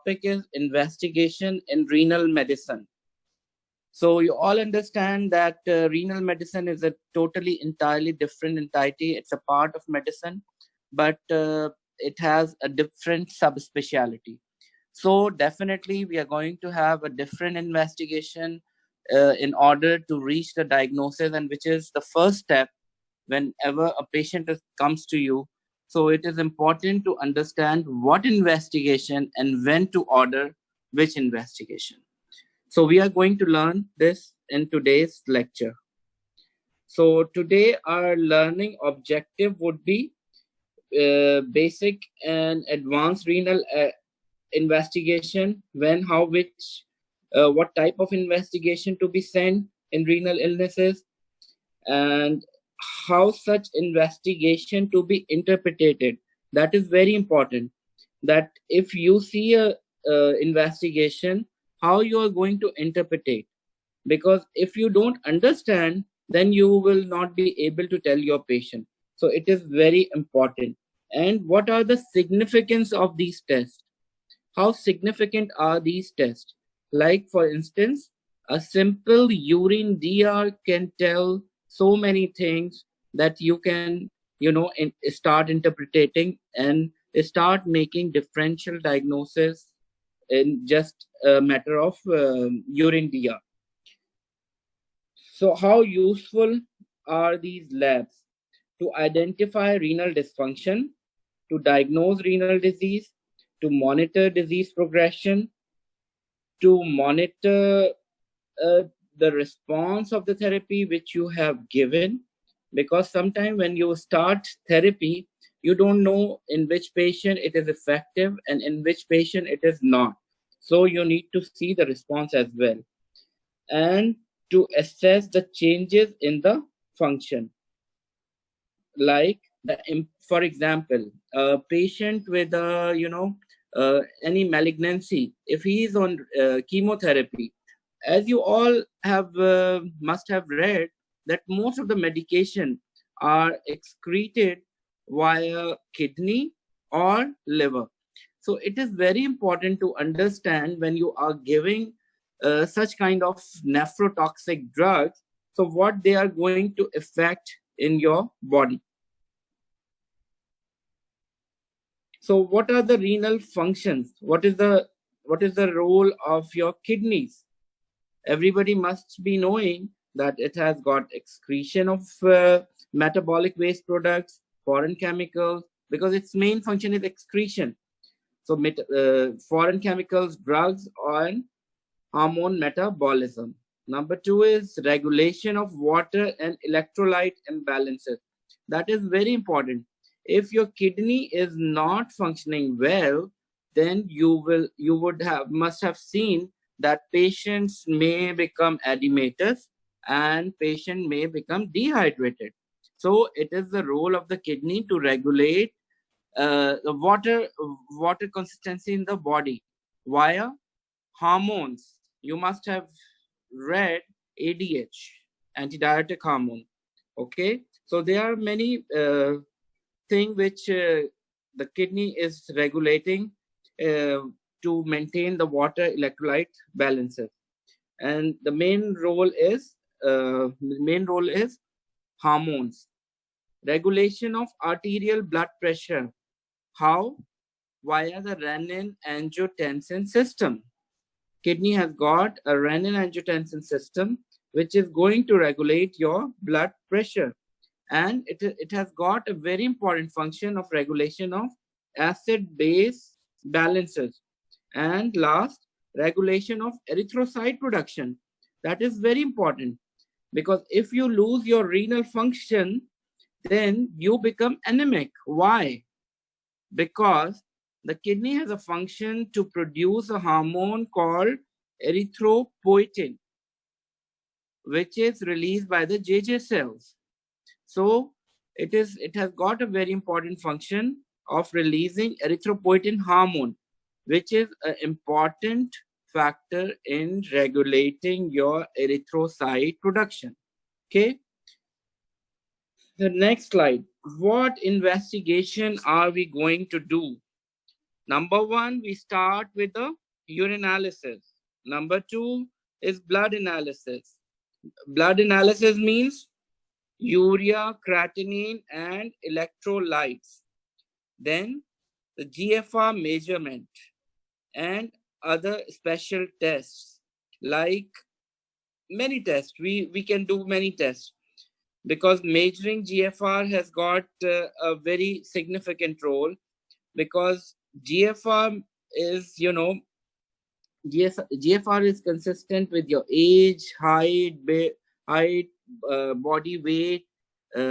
topic is investigation in renal medicine. So you all understand that renal medicine is a totally entirely different entity. It's a part of medicine, but it has a different subspecialty. So definitely we are going to have a different investigation in order to reach the diagnosis, and which is the first step whenever a patient comes to you. So it is important to understand what investigation and when to order which investigation. So we are going to learn this in today's lecture. So today our learning objective would be basic and advanced renal investigation, when, how, which, what type of investigation to be sent in renal illnesses, and how such investigation to be interpreted. That is very important, that if you see a investigation, how you are going to interpret it, because if you don't understand, then you will not be able to tell your patient. So it is very important. And what are the significance of these tests? How significant are these tests? Like, for instance, a simple urine DR can tell so many things that you can, start interpreting and start making differential diagnosis in just a matter of urine DR. So how useful are these labs? To identify renal dysfunction, to diagnose renal disease, to monitor disease progression, to monitor the response of the therapy which you have given. Because sometimes when you start therapy, you don't know in which patient it is effective and in which patient it is not. So you need to see the response as well. And to assess the changes in the function. Like, for example, a patient with any malignancy, if he is on chemotherapy, as you all have must have read that most of the medication are excreted via kidney or liver. So it is very important to understand when you are giving such kind of nephrotoxic drugs, so what they are going to affect in your body. So what are the renal functions? What is the role of your kidneys? Everybody must be knowing that it has got excretion of metabolic waste products, foreign chemicals, because its main function is excretion. So foreign chemicals, drugs, and hormone metabolism. Number 2 is regulation of water and electrolyte imbalances. That is very important. If your kidney is not functioning well, then you must have seen that patients may become edematous and patient may become dehydrated. So it is the role of the kidney to regulate the water consistency in the body via hormones. You must have read ADH, antidiuretic hormone. Okay, so there are many things which the kidney is regulating to maintain the water electrolyte balances, and the main role is hormones. Regulation of arterial blood pressure. How? Via the renin-angiotensin system. Kidney has got a renin-angiotensin system which is going to regulate your blood pressure, and it has got a very important function of regulation of acid-base balances. And last, regulation of erythrocyte production. That is very important, because if you lose your renal function, then you become anemic. Why? Because the kidney has a function to produce a hormone called erythropoietin, which is released by the JJ cells. So it has got a very important function of releasing erythropoietin hormone, which is an important factor in regulating your erythrocyte production. Okay. The next slide. What investigation are we going to do? Number one, we start with the urinalysis. Number two is blood analysis. Blood analysis means urea, creatinine, and electrolytes. Then the GFR measurement and other special tests, like many tests. We can do many tests because measuring GFR has got a very significant role, because GFR is, GFR is consistent with your age, height, body weight,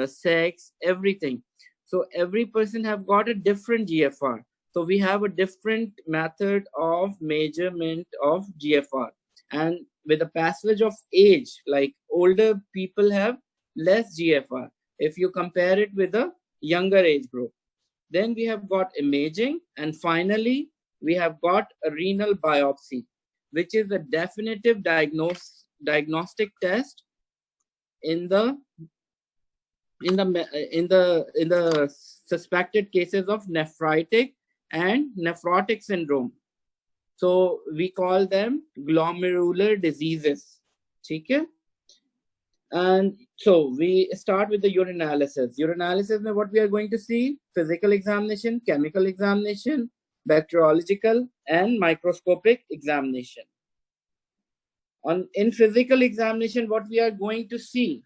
sex, everything. So every person have got a different GFR. So we have a different method of measurement of GFR. And with the passage of age, like older people have less GFR if you compare it with a younger age group. Then we have got imaging, and finally we have got a renal biopsy, which is a definitive diagnostic test in the suspected cases of nephritic and nephrotic syndrome. So we call them glomerular diseases. Okay? And so we start with the urinalysis. Urinalysis is what we are going to see: physical examination, chemical examination, bacteriological, and microscopic examination. In physical examination, what we are going to see?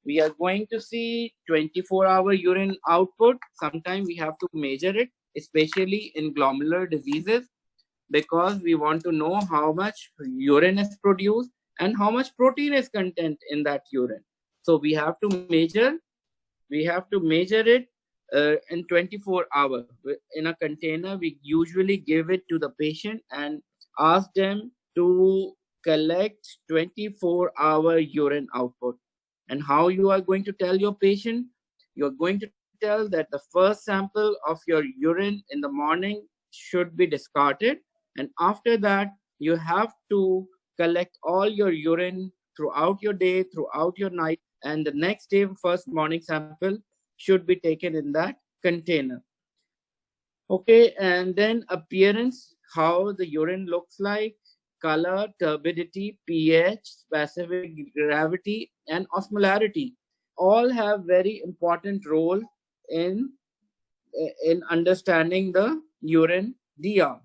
We are going to see 24-hour urine output. Sometimes we have to measure it, especially in glomerular diseases, because we want to know how much urine is produced and how much protein is content in that urine. So we have to measure it in 24 hours. In a container, we usually give it to the patient and ask them to collect 24-hour urine output. And how you are going to tell your patient? You're going to tell that the first sample of your urine in the morning should be discarded, and after that you have to collect all your urine throughout your day, throughout your night, and the next day first morning sample should be taken in that container. Okay, and then appearance, how the urine looks like, color, turbidity, pH, specific gravity, and osmolarity all have very important role in understanding the urine DR.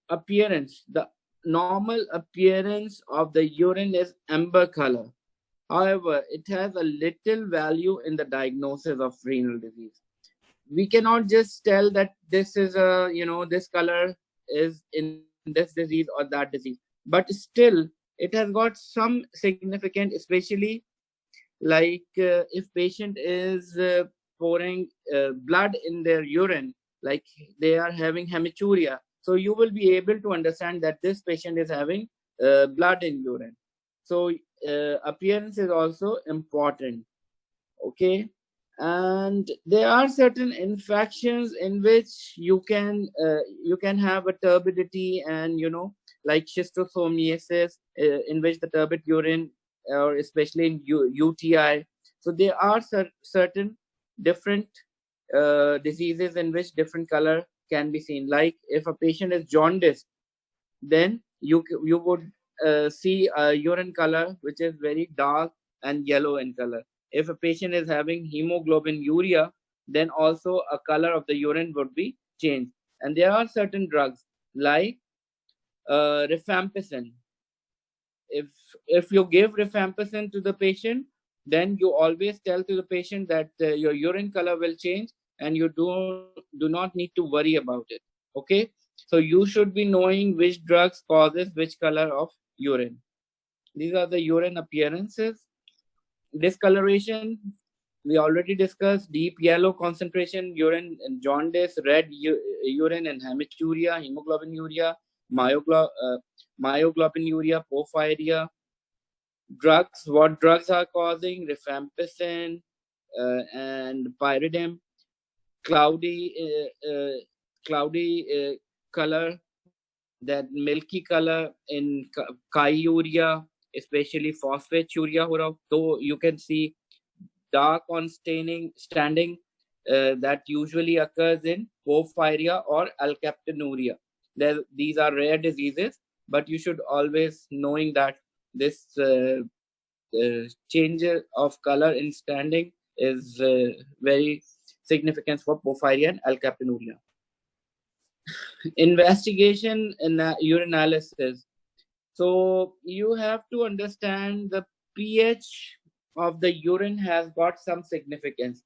Appearance, the normal appearance of the urine is amber color. However, it has a little value in the diagnosis of renal disease. We cannot just tell that this is this color is in this disease or that disease, but still it has got some significant, especially like if patient is pouring blood in their urine, like they are having hematuria, so you will be able to understand that this patient is having blood in urine. So appearance is also important. Okay, and there are certain infections in which you can have a turbidity, and like schistosomiasis, in which the turbid urine, or especially in UTI. So there are certain different diseases in which different color can be seen. Like if a patient is jaundiced, then you would see a urine color which is very dark and yellow in color. If a patient is having hemoglobinuria, then also a color of the urine would be changed. And there are certain drugs like rifampicin. If you give rifampicin to the patient, then you always tell to the patient that your urine color will change, and you do not need to worry about it. Okay, so you should be knowing which drugs causes which color of urine. These are the urine appearances. Discoloration, we already discussed: deep yellow concentration urine in jaundice, red urine in hematuria, hemoglobinuria, myoglobinuria, porphyria. Drugs, what drugs are causing? Rifampicin and pyridine. Cloudy color, that milky color in chiuria, especially phosphaturia. So you can see dark on standing, that usually occurs in porphyria or alkaptonuria. These are rare diseases, but you should always knowing that this change of color in standing is very significant for porphyria and alkaptonuria. Investigation in urinalysis. So you have to understand the pH of the urine has got some significance.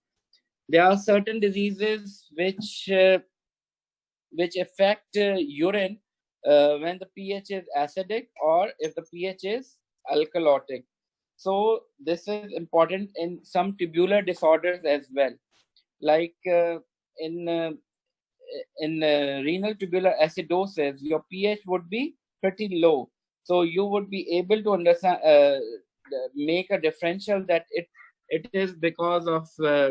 There are certain diseases which affect urine when the pH is acidic or if the pH is alkalotic. So this is important in some tubular disorders as well, like in uh, renal tubular acidosis, your pH would be pretty low. So you would be able to understand, make a differential that it is because of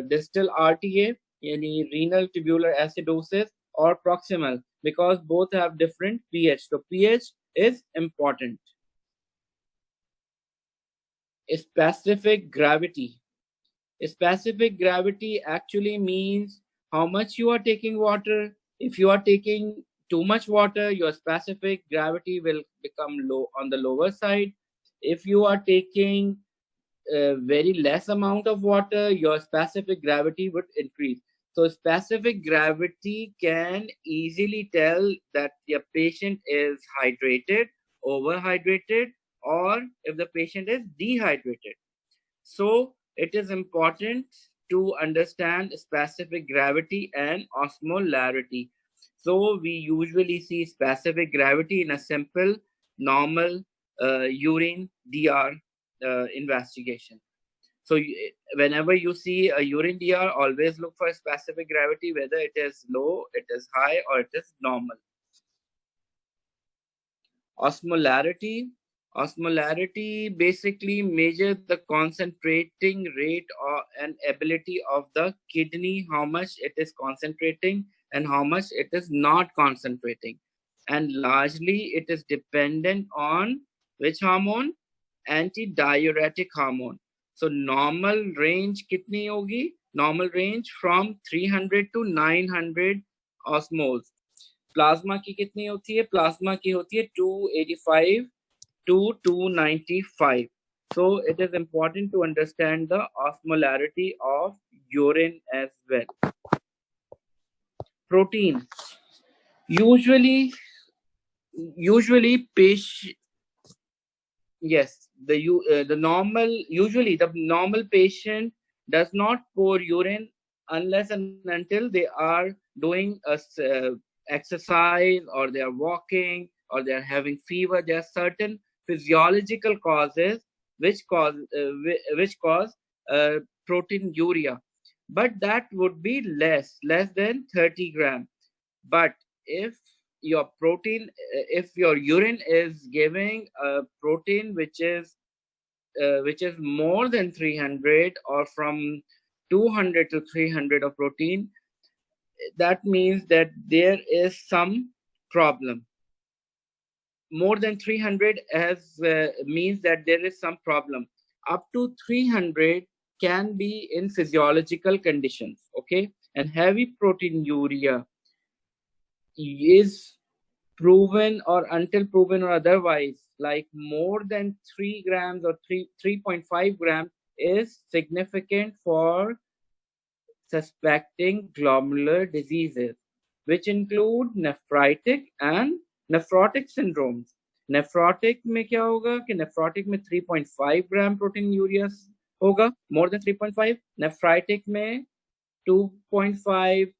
distal RTA, any renal tubular acidosis, or proximal, because both have different pH. So pH is important. Specific gravity. Specific gravity actually means how much you are taking water. If you are taking too much water, your specific gravity will become low on the lower side. If you are taking a very less amount of water, your specific gravity would increase. So specific gravity can easily tell that your patient is hydrated, overhydrated, or if the patient is dehydrated. So it is important to understand specific gravity and osmolarity. So we usually see specific gravity in a simple, normal urine DR investigation. So whenever you see a urine DR, always look for specific gravity, whether it is low, it is high, or it is normal. Osmolarity. Osmolarity basically measures the concentrating rate and ability of the kidney, how much it is concentrating and how much it is not concentrating. And largely it is dependent on which hormone? Antidiuretic hormone. So normal range kitni hogi? Normal range from 300 to 900 osmoles. Plasma की कितनी होती है? Plasma की होती है 285 to 295. So it is important to understand the osmolarity of urine as well. Protein. Usually patient, yes, the normal patient does not pour urine unless and until they are doing a exercise, or they are walking, or they are having fever. There are certain physiological causes which cause proteinuria, but that would be less than 30 gram. But if your protein, if your urine is giving a protein which is more than 300, or from 200 to 300 of protein, that means that there is some problem. More than 300 as means that there is some problem. Up to 300 can be in physiological conditions, okay? And heavy proteinuria is proven, or until proven or otherwise, like more than 3 grams or 3.5 grams is significant for suspecting glomerular diseases, which include nephritic and nephrotic syndromes. Nephrotic में क्या होगा कि nephrotic में 3.5 gram protein urea होगा, more than 3.5. Nephritic में 2.5,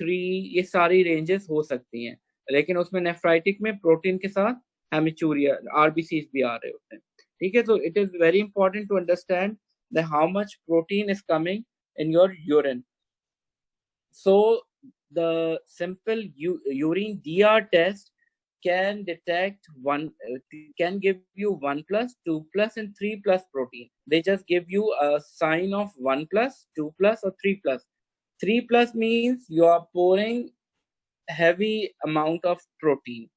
3, ये सारी ranges हो सकती हैं, लेकिन उसमें नेफ्राइटिक में प्रोटीन के साथ हेमिचूरिया आरबीसीज भी आ रहे होते हैं. ठीक है, तो it is very important to understand the how much protein is coming in your urine. So the simple urine DR test can detect can give you 1 plus, 2 plus, and 3 plus protein. They just give you a sign of 1 plus, 2 plus, or 3 plus. 3 plus means you are pouring heavy amount of protein.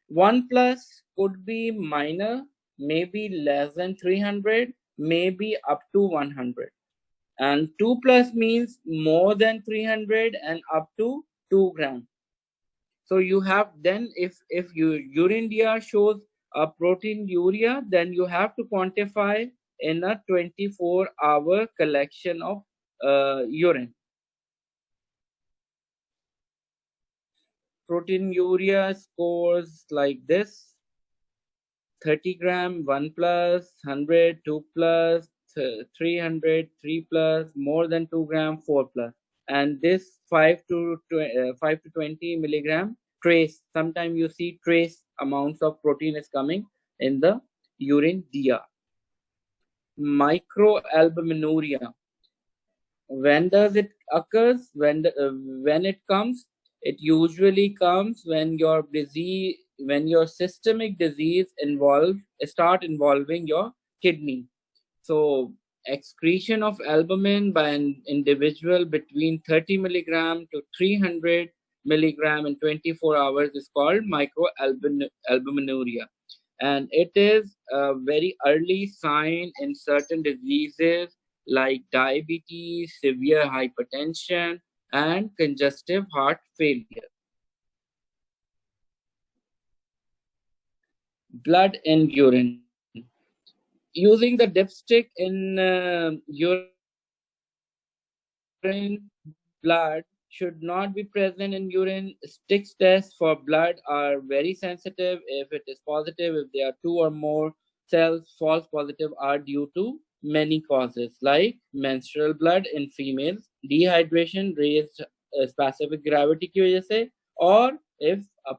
1 plus could be minor, maybe less than 300, maybe up to 100. And 2 plus means more than 300 and up to 2 gram. So you have then, if your urine DR shows a protein urea, then you have to quantify in a 24-hour collection of urine. Protein urea scores like this: 30 gram 1 plus, 100 2 plus, 300 3 plus, more than 2 gram 4 plus. And this 5 to 20 milligram trace, sometimes you see trace amounts of protein is coming in the urine DR. Microalbuminuria, when does it occurs? When it comes, it usually comes when your disease, when your systemic disease start involving your kidney. So excretion of albumin by an individual between 30 milligram to 300 milligram in 24 hours is called microalbuminuria, and it is a very early sign in certain diseases like diabetes, severe hypertension, and congestive heart failure. Blood in urine. Using the dipstick in urine, blood should not be present in urine. Sticks tests for blood are very sensitive. If it is positive, if there are 2 or more cells, false positive are due to many causes like menstrual blood in females, dehydration, raised specific gravity की वजह से, or if a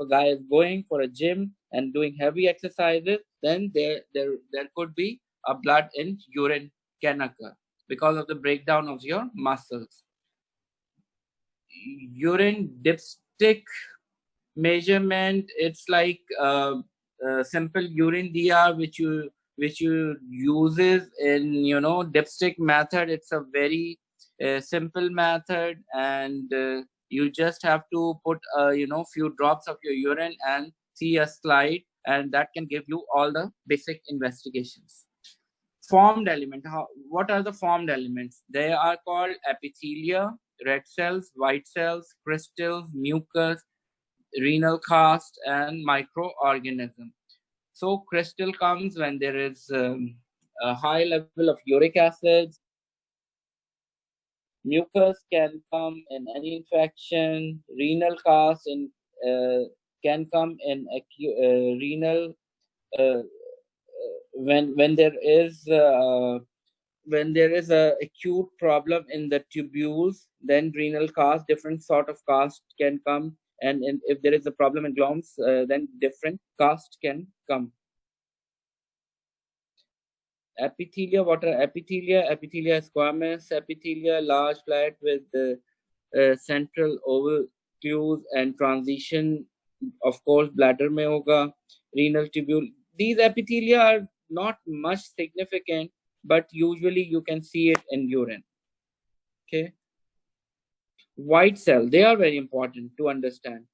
guy is going for a gym and doing heavy exercises, then there could be a blood in urine can occur because of the breakdown of your muscles. Urine dipstick measurement, it's like simple urine DR which you uses in dipstick method. It's a very simple method, and you just have to put few drops of your urine and see a slide, and that can give you all the basic investigations. Formed element. What are the formed elements? They are called epithelia, red cells, white cells, crystals, mucus, renal cast, and microorganism. So crystal comes when there is a high level of uric acid. Mucus can come in any infection. Renal cast can come in renal uh, when there is a acute problem in the tubules, then renal cast, different sort of cast can come, and if there is a problem in glomes, then different cast can come. Epithelia, what are epithelia? Epithelia squamous epithelia, large flat with central ovicules and transition, of course bladder में होगा. Renal tubule, these epithelia are not much significant, but usually you can see it in urine. Okay. White cell, they are very important to understand,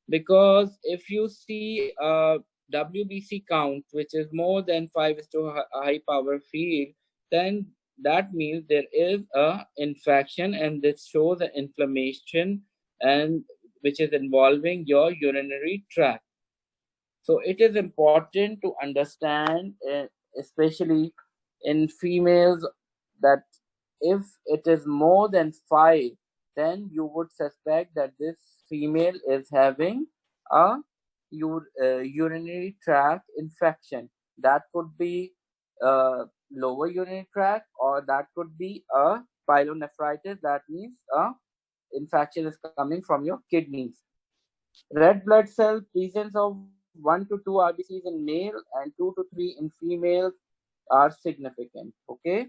because if you see a WBC count which is more than 5 is to a high power field, then that means there is a infection, and this shows an inflammation and which is involving your urinary tract. So it is important to understand, especially in females, that if it is more than 5, then you would suspect that this female is having a urinary tract infection. That could be lower urinary tract, or that could be a pyelonephritis. That means a infection is coming from your kidneys. Red blood cell presence of 1 to 2 RBCs in male and 2 to 3 in females are significant. Okay,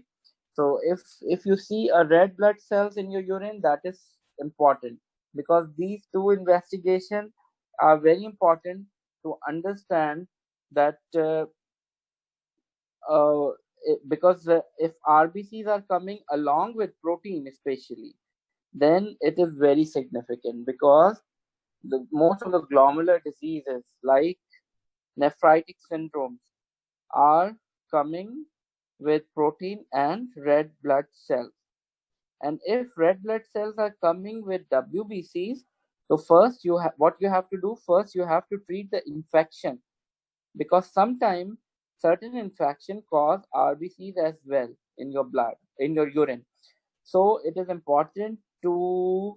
so if you see a red blood cells in your urine, that is important, because these two investigations are very important to understand that because if RBCs are coming along with protein especially, then it is very significant, because most of the glomerular diseases like nephritic syndromes are coming with protein and red blood cells. And if red blood cells are coming with WBCs, so first what you have to do first, you have to treat the infection, because sometimes certain infection cause RBCs as well in your blood, in your urine. So it is important to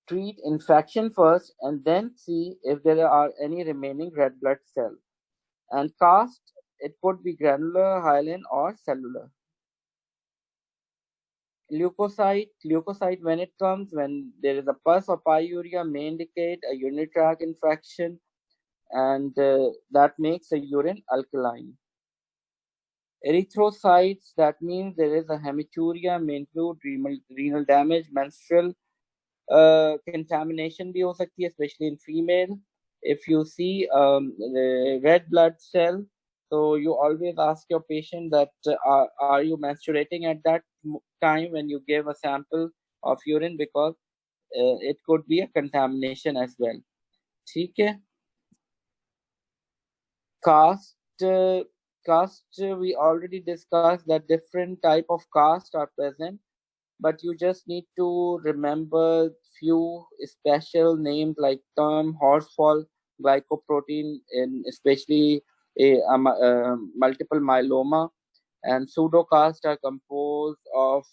treat infection first and then see if there are any remaining red blood cells. And cast, it could be granular, hyaline, or cellular. Leukocyte, when it comes, when there is a pus or pyuria, may indicate a urinary tract infection, and that makes the urine alkaline. Erythrocytes, that means there is a hematuria, may include renal damage, menstrual contamination भी हो सकती है, especially in female. If you see the red blood cell, so you always ask your patient that are you menstruating at that time when you give a sample of urine, because it could be a contamination as well. ठीक है. Caste, we already discussed that different type of caste are present, but you just need to remember few special names like term horsefall glycoprotein, in especially multiple myeloma, and pseudocasts are composed of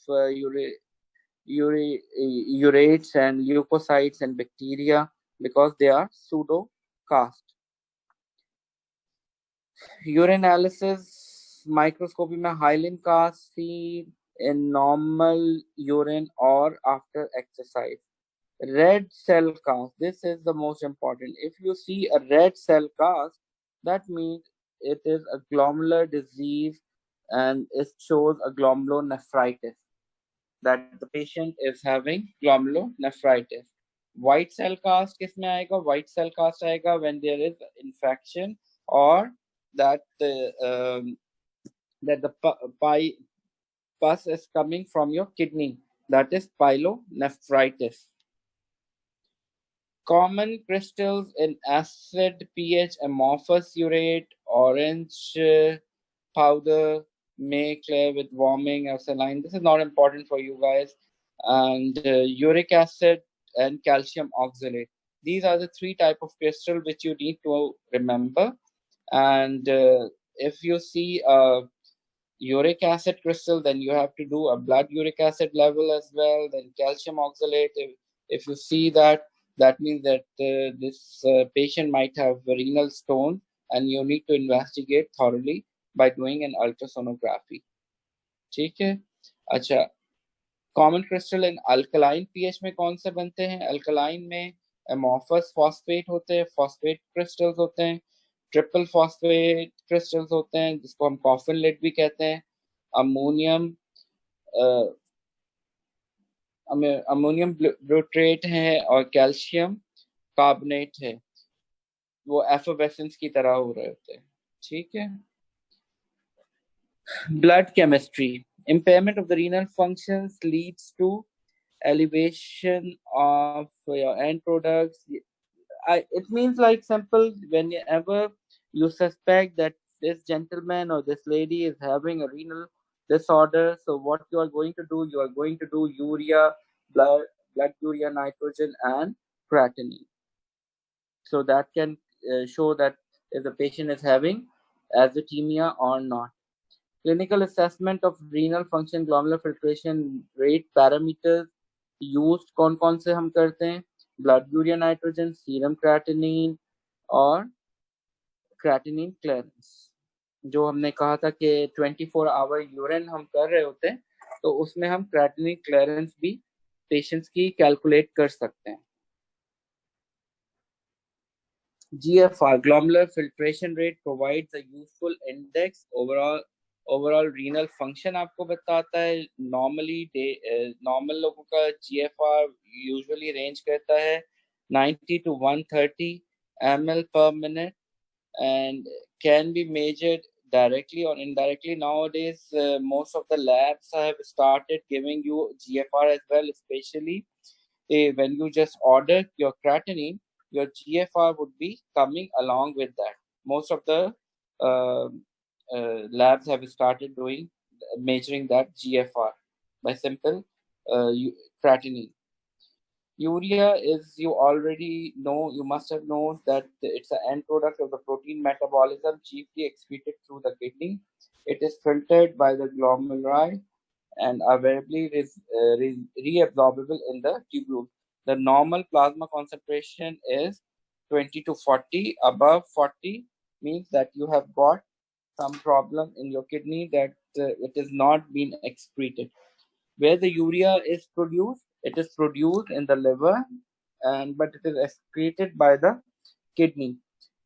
urates and leukocytes and bacteria, because they are pseudocasts. Urinalysis microscopy में hyaline cast seen in normal urine or after exercise. Red cell cast, this is the most important. If you see a red cell cast, that means it is a glomerular disease and it shows a glomerulonephritis, that the patient is having glomerulonephritis. White cell cast किसमें आएगा? White cell cast आएगा when there is infection, or that the pus is coming from your kidney, that is pyelonephritis. Common crystals in acid pH amorphous urate, orange powder, may clear with warming or saline. This is not important for you guys. And uric acid and calcium oxalate. These are the three type of crystal which you need to remember. And if you see uric acid crystal, then you have to do a blood uric acid level as well. Then calcium oxalate, if you see that, that means that this patient might have renal stone, and you need to investigate thoroughly by doing an ultrasonography. ठीक है. अच्छा, common crystal in alkaline pH में कौन से बनते हैं? Alkaline में amorphous phosphate होते हैं, फॉस्फेट क्रिस्टल्स होते हैं, ट्रिपल फॉस्फेट क्रिस्टल्स होते हैं, जिसको हम कॉफिन लिड भी कहते हैं. अमोनियम अमोनियम ब्यूट्रेट है, और कैल्शियम कार्बोनेट है, वो एफोवेसेंस की तरह हो रहे होते हैं. ठीक है. Blood chemistry. Impairment of the renal functions leads to elevation of your end products. It means like simple, whenever you suspect that this gentleman or this lady is having a renal disorder, so what you are going to do, you are going to do urea, blood urea nitrogen, and creatinine. So that can show that if the patient is having azotemia or not. Clinical assessment of renal function, glomerular filtration rate parameters used कौन से हम करते हैं? Blood urea nitrogen, serum creatinine, और creatinine clearance. जो हमने कहा था कि 24-hour यूरिन हम कर रहे होते हैं, तो उसमें हम creatinine clearance भी पेशेंट्स की कैलकुलेट कर सकते हैं. GFR, glomerular filtration rate, provides a useful index overall renal function आपको बताता है. नॉर्मल लोगों का GFR यूजुअली रेंज करता है 90 to 130 ml per minute, and can be measured directly or indirectly. Nowadays, most of the labs have started giving you GFR as well, especially when you just order your creatinine, your GFR would be coming along with that. Most of the uh, labs have started doing measuring that GFR by simple creatinine. Urea is, you already know, you must have known that it's an end product of the protein metabolism, chiefly excreted through the kidney. It is filtered by the glomeruli and are variably reabsorbable in the tubule. The normal plasma concentration is 20 to 40. Above 40 means that you have got some problem in your kidney, that it is not being excreted. Where the urea is produced, it is produced in the liver, and but it is excreted by the kidney.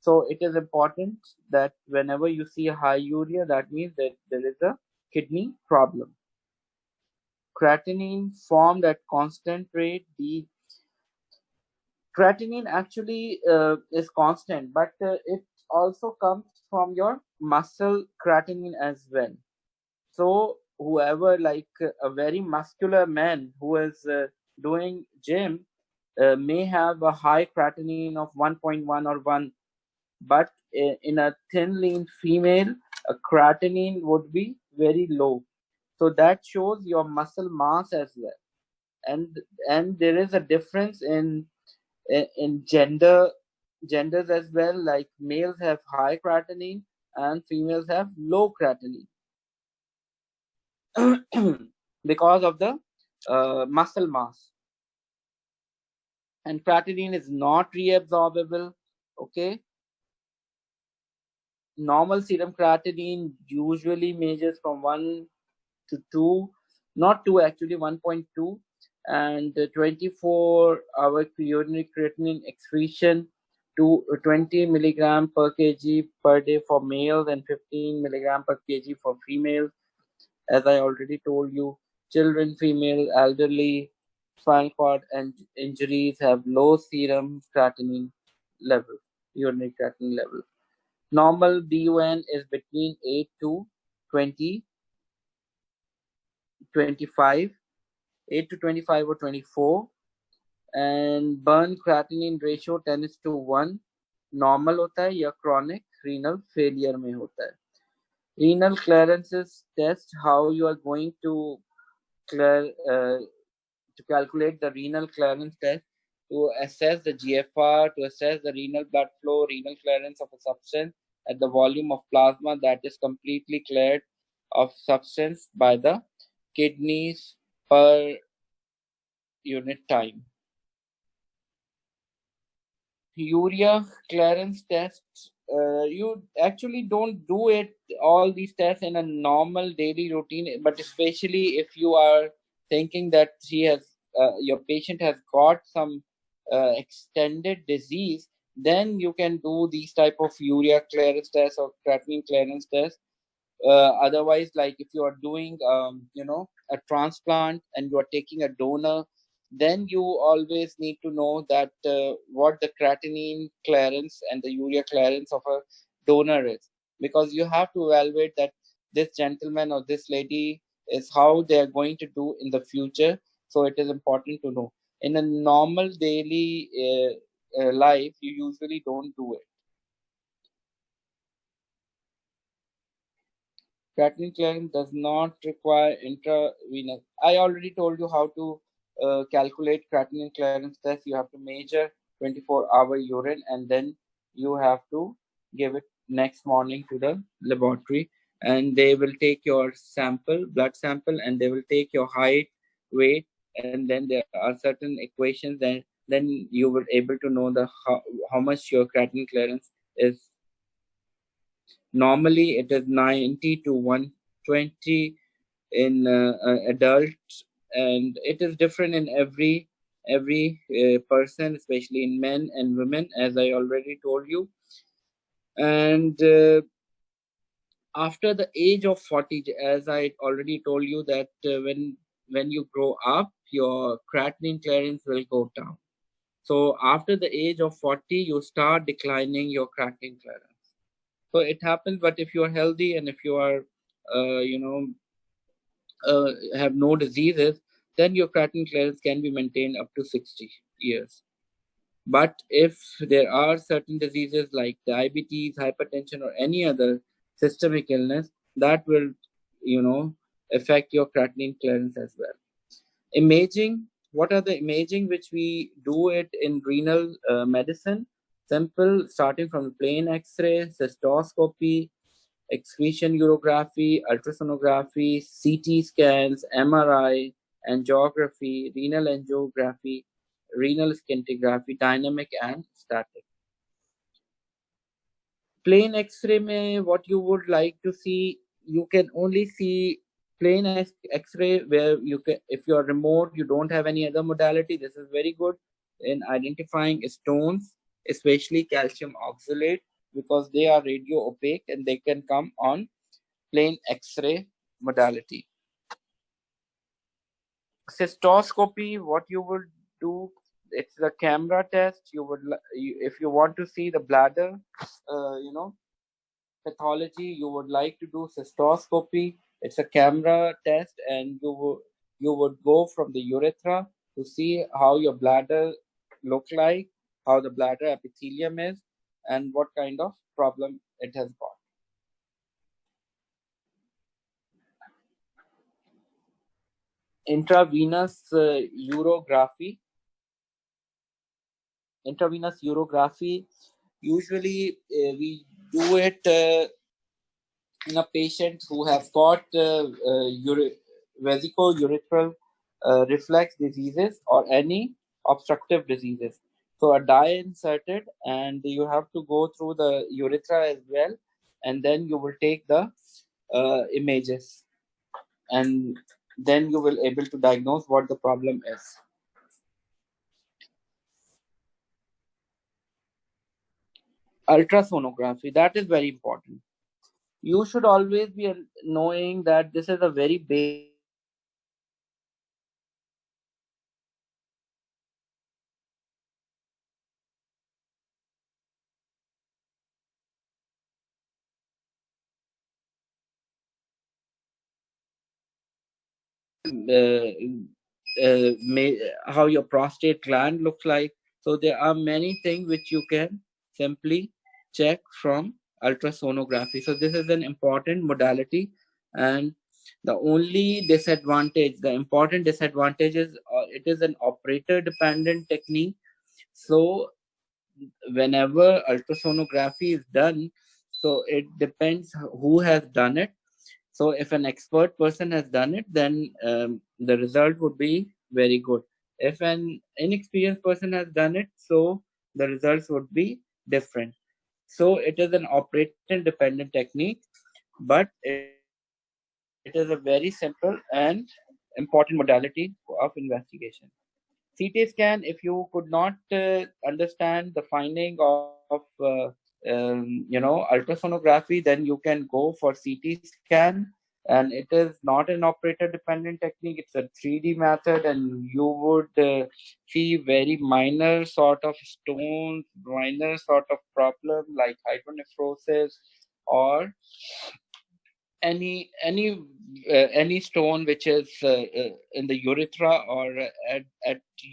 So it is important that whenever you see a high urea, that means that there is a kidney problem. Creatinine formed at constant rate. The creatinine actually is constant, but it also comes from your muscle creatinine as well. So whoever, like a very muscular man who is doing gym, may have a high creatinine of 1.1 or 1, but in a thin lean female, a creatinine would be very low. So that shows your muscle mass as well. And there is a difference in genders as well. Like males have high creatinine and females have low creatinine because of the muscle mass. And creatinine is not reabsorbable. Okay, normal serum creatinine usually measures from 1 to 2, not 2 actually, 1.2, and 24-hour urinary creatinine excretion to 20 milligram per kg per day for males and 15 milligram per kg for females. As I already told you, children, female, elderly, spinal cord and injuries have low serum creatinine level, urinary creatinine level. Normal BUN is between 8 to 20, 25, 8 to 25 or 24, and burn creatinine ratio 10:1 normal होता है या chronic renal failure में होता है. Renal clearances test, how you are going to clear to calculate the renal clearance test to assess the GFR, to assess the renal blood flow, renal clearance of a substance at the volume of plasma that is completely cleared of substance by the kidneys per unit time. Urea clearance tests, you actually don't do it all these tests in a normal daily routine, but especially if you are thinking that your patient has got some extended disease, then you can do these type of urea clearance tests or creatinine clearance tests. Otherwise, like if you are doing a transplant and you are taking a donor, then you always need to know that what the creatinine clearance and the urea clearance of a donor is, because you have to evaluate that this gentleman or this lady is how they are going to do in the future. So it is important to know. In a normal daily life, you usually don't do it. Creatinine clearance does not require intravenous. I already told you how to calculate creatinine clearance test. You have to measure 24-hour urine, and then you have to give it next morning to the laboratory, and they will take your sample, blood sample, and they will take your height, weight, and then there are certain equations. Then you will able to know the how much your creatinine clearance is. Normally, it is 90 to 120 in adults, and it is different in every person, especially in men and women, as I already told you. And after the age of 40, as I already told you, that when you grow up, your creatinine clearance will go down. So after the age of 40, you start declining your creatinine clearance. So it happens, but if you are healthy and if you are, have no diseases, then your creatinine clearance can be maintained up to 60 years. But if there are certain diseases like diabetes, hypertension, or any other systemic illness, that will, you know, affect your creatinine clearance as well. Imaging. What are the imaging which we do it in renal medicine? Simple, starting from plain X-ray, cystoscopy, excretion urography, ultrasonography, CT scans, MRI, angiography, renal angiography, renal scintigraphy, dynamic and static. Plain X-ray में what you would like to see, you can only see plain X-ray where you can, if you're remote, you don't have any other modality. This is very good in identifying stones, especially calcium oxalate, because they are radio opaque and they can come on plain X-ray modality. Cystoscopy, what you would do, it's the camera test. You would, if you want to see the bladder, pathology, you would like to do cystoscopy. It's a camera test, and you would go from the urethra to see how your bladder look like, how the bladder epithelium is, and what kind of problem it has got. Intravenous urography. Intravenous urography. Usually, we do it in a patient who have got vesico-urethral reflex diseases or any obstructive diseases. So a dye inserted, and you have to go through the urethra as well, and then you will take the images, and then you will able to diagnose what the problem is. Ultrasonography, that is very important. You should always be knowing that this is a very basic uh, how your prostate gland looks like. So there are many things which you can simply check from ultrasonography. So this is an important modality, and the only disadvantage, the important disadvantage is it is an operator dependent technique. So whenever ultrasonography is done, so it depends who has done it. So if an expert person has done it, then the result would be very good. If an inexperienced person has done it, so the results would be different. So it is an operator dependent technique, but it is a very simple and important modality of investigation. CT scan, if you could not understand the finding of ultrasonography, then you can go for CT scan, and it is not an operator dependent technique. It's a 3D method, and you would see very minor sort of stones, minor sort of problem like hydronephrosis, or any stone which is in the urethra or at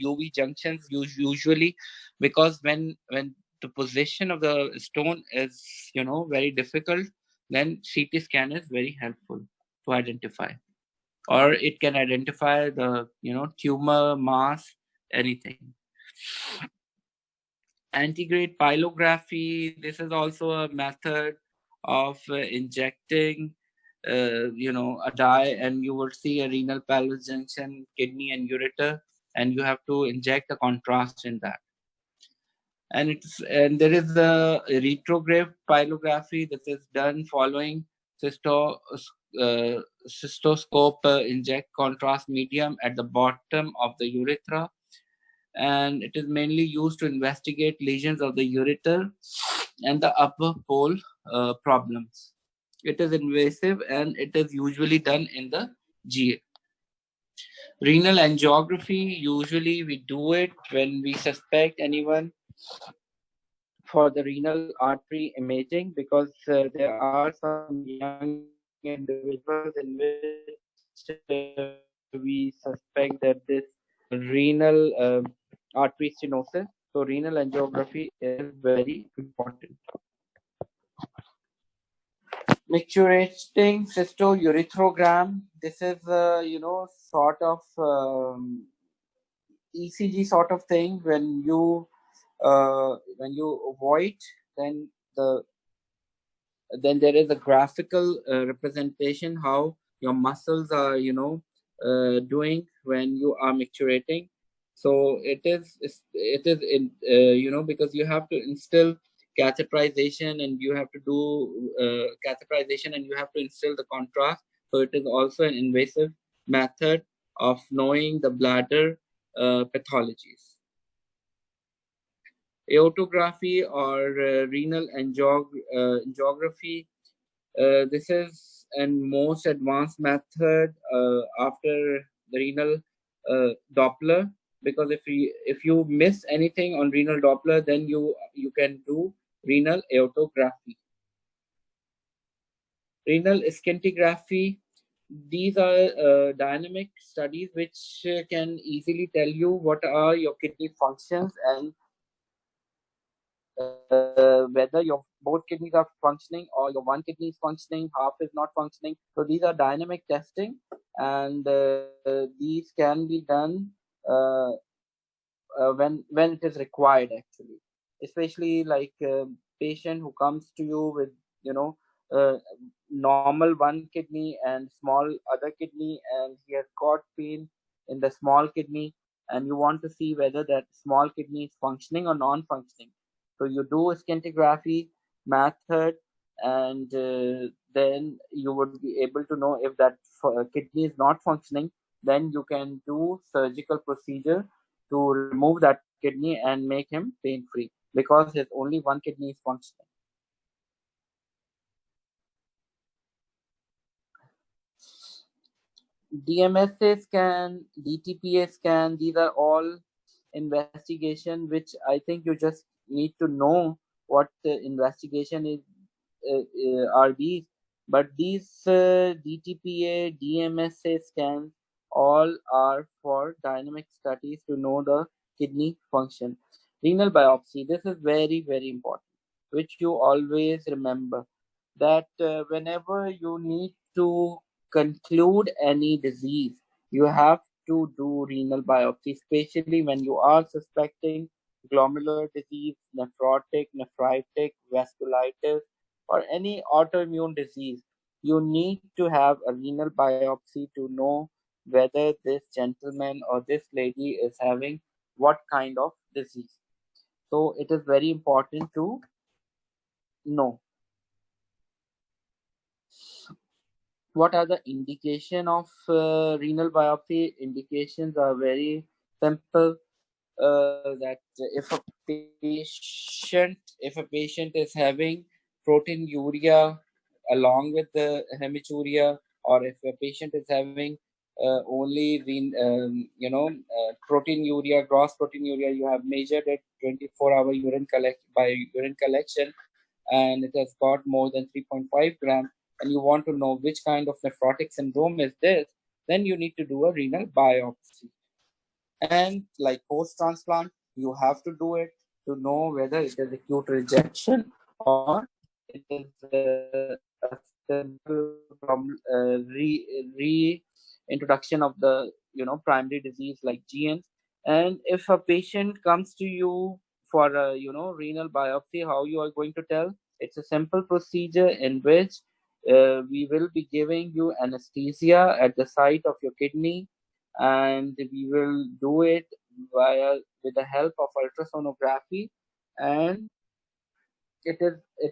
UV junctions, usually, because when the position of the stone is very difficult, then CT scan is very helpful to identify, or it can identify the tumor mass, anything. Antegrade pylography, this is also a method of injecting a dye, and you will see a renal pallus junction, kidney and ureter, and you have to inject a contrast in that. And there is a retrograde pylography that is done following cystoscope, inject contrast medium at the bottom of the urethra, and it is mainly used to investigate lesions of the ureter and the upper pole problems. It is invasive, and it is usually done in the GA. Renal angiography, usually we do it when we suspect anyone for the renal artery imaging, because there are some young individuals in which we suspect that this renal artery stenosis. So renal angiography is very important. Micturating cystourethrogram. This is sort of ECG sort of thing. When you avoid, then the then there is a graphical representation how your muscles are doing when you are micturating. So it is in because you have to instill catheterization, and you have to do catheterization, and you have to instill the contrast. So it is also an invasive method of knowing the bladder pathologies. Aortography or renal angiography. This is a most advanced method after the renal Doppler, because if you miss anything on renal Doppler, then you can do renal aortography. Renal scintigraphy. These are dynamic studies which can easily tell you what are your kidney functions, and whether your both kidneys are functioning or your one kidney is functioning, half is not functioning. So these are dynamic testing, and these can be done uh, when it is required, actually, especially like a patient who comes to you with you know uh, normal one kidney and small other kidney, and he has got pain in the small kidney, and you want to see whether that small kidney is functioning or non-functioning. So you do a scintigraphy method, and then you would be able to know if that kidney is not functioning. Then you can do surgical procedure to remove that kidney and make him pain free, because his only one kidney is functioning. DMSA scan, DTPA scan, these are all investigation which I think you just need to know what the investigation is are these. But these DTPA, DMSA scans all are for dynamic studies to know the kidney function. Renal biopsy, this is very, very important, which you always remember that whenever you need to conclude any disease, you have to do renal biopsy, especially when you are suspecting glomerular disease, nephrotic, nephritic, vasculitis, or any autoimmune disease. You need to have a renal biopsy to know whether this gentleman or this lady is having what kind of disease. So it is very important to know. What are the indication of renal biopsy? Indications are very simple. That if a patient is having proteinuria along with the hematuria, or if a patient is having only proteinuria, gross proteinuria, you have measured it 24-hour urine collection, and it has got more than 3.5 grams, and you want to know which kind of nephrotic syndrome is this, then you need to do a renal biopsy. And like post transplant, you have to do it to know whether it is acute rejection or it is a simple reintroduction of the primary disease like GNs. And if a patient comes to you for a renal biopsy, how you are going to tell? It's a simple procedure in which we will be giving you anesthesia at the site of your kidney, and we will do it via with the help of ultrasonography. And it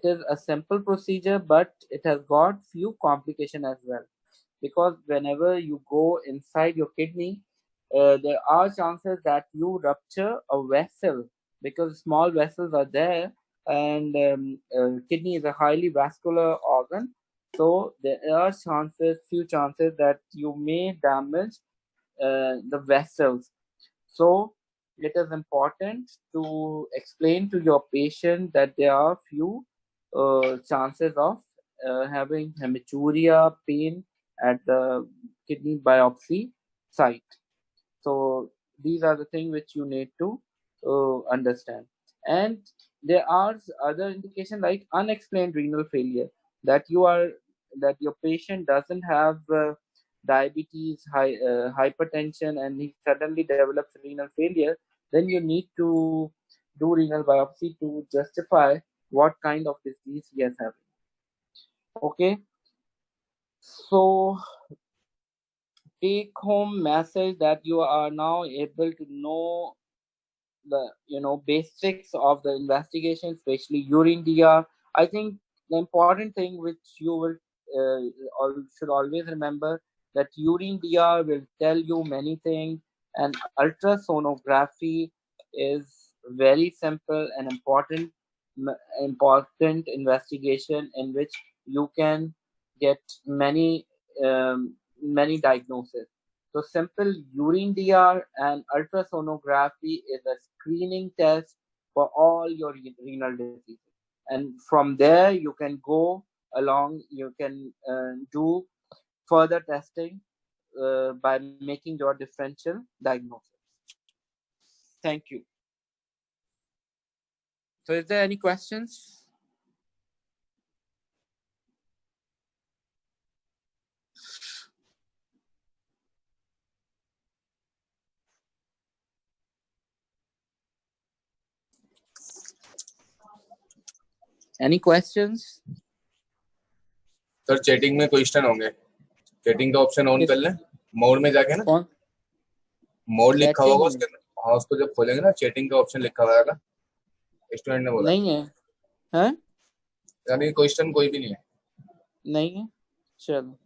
is a simple procedure, but it has got few complication as well, because whenever you go inside your kidney, there are chances that you rupture a vessel, because small vessels are there, and kidney is a highly vascular organ. So there are few chances that you may damage the vessels. So it is important to explain to your patient that there are few chances of having hematuria, pain at the kidney biopsy site. So these are the things which you need to understand. And there are other indication like unexplained renal failure, that that your patient doesn't have diabetes, hypertension, and he suddenly develops renal failure. Then you need to do renal biopsy to justify what kind of disease he is having. Okay, so take home message that you are now able to know the basics of the investigation, especially urine DR. I think the important thing which you will should always remember, that urine DR will tell you many things, and ultrasonography is very simple and important investigation in which you can get many diagnoses. So simple urine DR and ultrasonography is a screening test for all your renal diseases. And from there, you can go along, you can do further testing by making your differential diagnosis. Thank you. So is there any questions? Any questions? Sir chatting में question होंगे, chatting का option on कर लें mode में जाके ना, कौन mode लिखा होगा Chatting उसके अंदर, हाँ उसको जब खोलेंगे ना चैटिंग का ऑप्शन लिखा होगा, स्टूडेंट ने बोला नहीं है, हैं? यानी क्वेश्चन कोई भी नहीं है, नहीं है, चलो